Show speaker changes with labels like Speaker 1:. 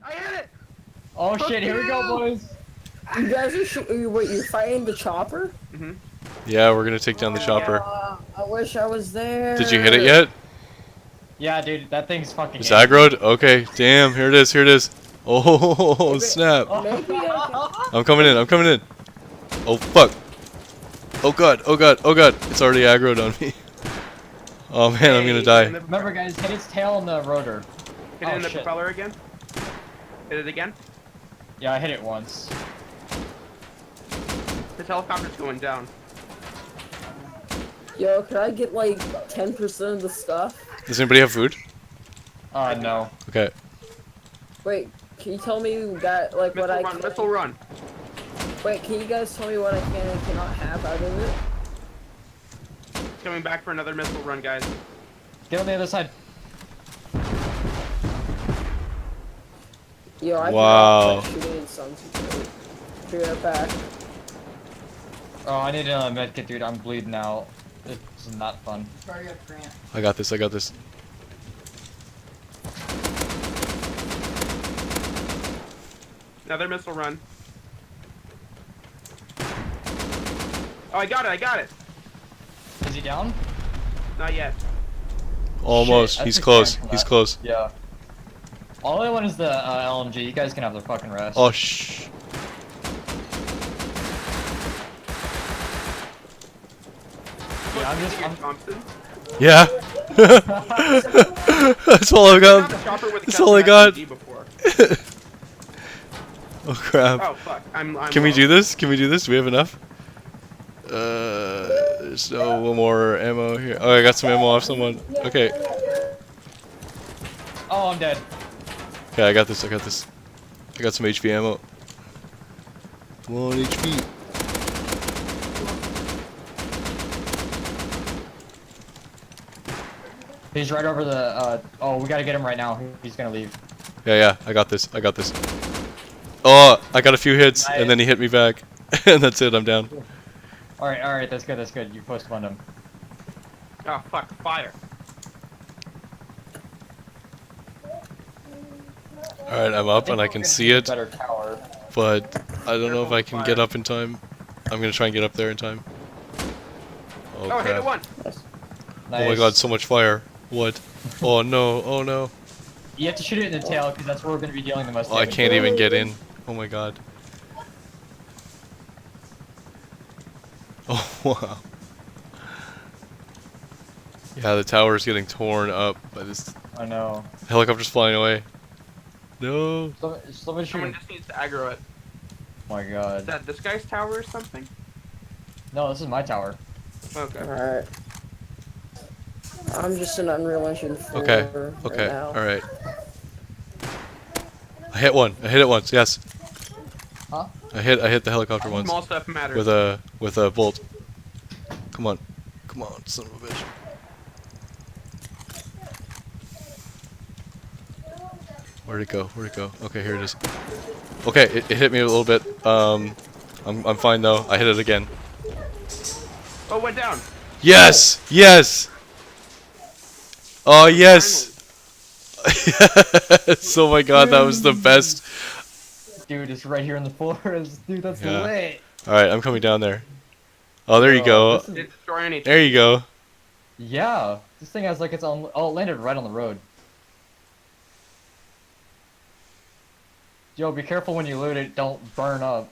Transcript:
Speaker 1: I hit it!
Speaker 2: Oh shit, here we go,
Speaker 1: you!
Speaker 2: boys.
Speaker 3: You guys are wait, you're fighting the chopper?
Speaker 1: Mm-hmm.
Speaker 4: Yeah, we're gonna take down the chopper.
Speaker 3: I wish I was there.
Speaker 4: Did you hit it yet?
Speaker 2: Yeah, dude, that thing's fucking
Speaker 4: It's
Speaker 2: angry.
Speaker 4: aggroed? Okay, damn, here it is, here it is. Oh,
Speaker 3: Maybe-
Speaker 4: snap.
Speaker 3: Maybe I
Speaker 4: I'm coming in, I'm coming in. Oh, fuck. Oh god, oh god, oh god. It's already aggroed on me. Oh man, I'm gonna die.
Speaker 2: Remember, guys, hit its tail on the rotor.
Speaker 1: Hit it in the
Speaker 2: shit.
Speaker 1: propeller again. Hit it again.
Speaker 2: Yeah, I hit it once.
Speaker 1: This helicopter's going down.
Speaker 3: can. Yo, can I get like 10% of the stuff?
Speaker 4: Does anybody have food?
Speaker 2: No.
Speaker 4: Okay.
Speaker 3: Wait, can you tell me that like what
Speaker 1: Missile
Speaker 3: I
Speaker 1: run,
Speaker 3: can?
Speaker 1: missile run.
Speaker 3: Wait, can you guys tell me what I can and cannot have out of it?
Speaker 1: Coming back for another missile run, guys.
Speaker 2: Get on the other side.
Speaker 3: Yo, I
Speaker 4: Wow.
Speaker 3: cannot quit shooting in some situation. Be right back.
Speaker 2: Oh, I need another medkit, dude. I'm bleeding out. This is not fun.
Speaker 4: I got this, I got this.
Speaker 1: Another missile run. Oh, I got it, I got it.
Speaker 2: Is he down?
Speaker 1: Not yet.
Speaker 4: Almost.
Speaker 2: Shit,
Speaker 4: He's
Speaker 2: that's
Speaker 4: close.
Speaker 2: a
Speaker 4: He's
Speaker 2: that.
Speaker 4: close.
Speaker 2: Yeah. All I want is the LMG. You guys can have the fucking rest.
Speaker 4: Oh, shh.
Speaker 2: Yeah, I'm just.
Speaker 1: Here,
Speaker 2: I'm,
Speaker 1: Thompson.
Speaker 4: Yeah. That's all I
Speaker 1: I
Speaker 4: got.
Speaker 1: found a chopper with a
Speaker 4: That's all I
Speaker 1: custom
Speaker 4: got.
Speaker 1: SMG before.
Speaker 4: Oh crap.
Speaker 1: Oh fuck, I'm
Speaker 4: Can we
Speaker 1: low.
Speaker 4: do this? Can we do this? Do we have enough? There's no more ammo here. Oh, I got some ammo off someone. Okay.
Speaker 2: oh, I'm dead.
Speaker 4: Okay, I got this. I got this. I got some HP ammo. 1 HP.
Speaker 2: He's right over the. Oh, we gotta get him right now. He's gonna leave.
Speaker 4: Yeah, yeah. I got this. I got this. Oh, I got a few hits, and then he hit me back. And that's it. I'm down.
Speaker 2: Alright, that's good, that's good. You postponed him.
Speaker 1: Oh fuck, fire.
Speaker 4: Alright, I'm up and I can see it,
Speaker 2: Better tower.
Speaker 4: but I don't know if I can get up in time. I'm gonna try and get up there in time. Oh
Speaker 1: Oh, hit it
Speaker 4: crap.
Speaker 1: one.
Speaker 2: Nice.
Speaker 4: Oh my god, so much fire. What? Oh no, oh no.
Speaker 2: You have to shoot it in the tail because that's where we're gonna be dealing the most.
Speaker 4: Oh, I
Speaker 2: damage.
Speaker 4: can't even get in. Oh my god. Oh wow. Yeah, the tower's getting torn up by this
Speaker 2: I know.
Speaker 4: helicopter's flying away. No.
Speaker 2: Somebody shoot
Speaker 1: Someone
Speaker 2: him.
Speaker 1: just needs to aggro it.
Speaker 2: Oh my
Speaker 1: Is
Speaker 2: god.
Speaker 1: that this guy's tower or something?
Speaker 2: No, this is my tower.
Speaker 1: Okay.
Speaker 3: Alright. I'm just an Unreal Engine 4
Speaker 4: Okay.
Speaker 3: right
Speaker 4: Okay.
Speaker 3: now.
Speaker 4: Alright. I hit one. I hit it once, yes.
Speaker 2: Huh?
Speaker 4: I hit the helicopter once.
Speaker 1: Small stuff matters.
Speaker 4: With a bolt. Come on. Come on, son of a bitch. Where'd it go? Where'd it go? Okay, here it is. Okay, it hit me a little bit. I'm fine though. I hit it again.
Speaker 1: Oh, went down.
Speaker 4: Yes! Yes! Oh yes! Yes! Oh my god, that was the best.
Speaker 2: Dude, it's right here in the forest. Dude, that's
Speaker 4: Yeah.
Speaker 2: lit.
Speaker 4: Alright, I'm coming down there. Oh, there you go.
Speaker 2: this is-
Speaker 1: Didn't destroy anything.
Speaker 4: There you go.
Speaker 2: Yeah. This thing has like its own. Oh, it landed right on the road. Yo, be careful when you loot it. Don't burn up.